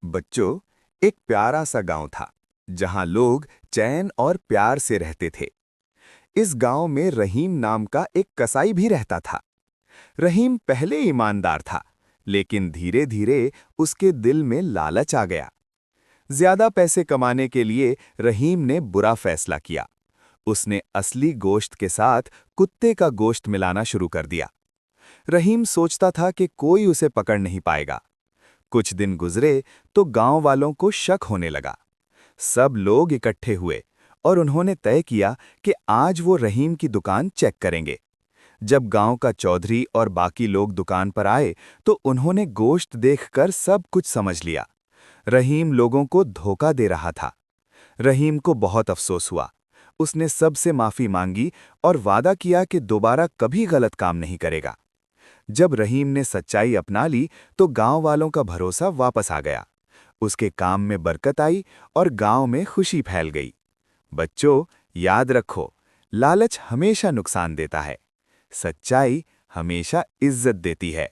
बच्चों, एक प्यारा सा गांव था जहां लोग चैन और प्यार से रहते थे। इस गांव में रहीम नाम का एक कसाई भी रहता था। रहीम पहले ईमानदार था, लेकिन धीरे धीरे उसके दिल में लालच आ गया। ज्यादा पैसे कमाने के लिए रहीम ने बुरा फैसला किया। उसने असली गोश्त के साथ कुत्ते का गोश्त मिलाना शुरू कर दिया। रहीम सोचता था कि कोई उसे पकड़ नहीं पाएगा। कुछ दिन गुजरे तो गांव वालों को शक होने लगा। सब लोग इकट्ठे हुए और उन्होंने तय किया कि आज वो रहीम की दुकान चेक करेंगे। जब गांव का चौधरी और बाकी लोग दुकान पर आए तो उन्होंने गोश्त देखकर सब कुछ समझ लिया। रहीम लोगों को धोखा दे रहा था। रहीम को बहुत अफसोस हुआ। उसने सबसे माफी मांगी और वादा किया कि दोबारा कभी गलत काम नहीं करेगा। जब रहीम ने सच्चाई अपना ली तो गांव वालों का भरोसा वापस आ गया। उसके काम में बरकत आई और गांव में खुशी फैल गई। बच्चों, याद रखो, लालच हमेशा नुकसान देता है। सच्चाई हमेशा इज्जत देती है।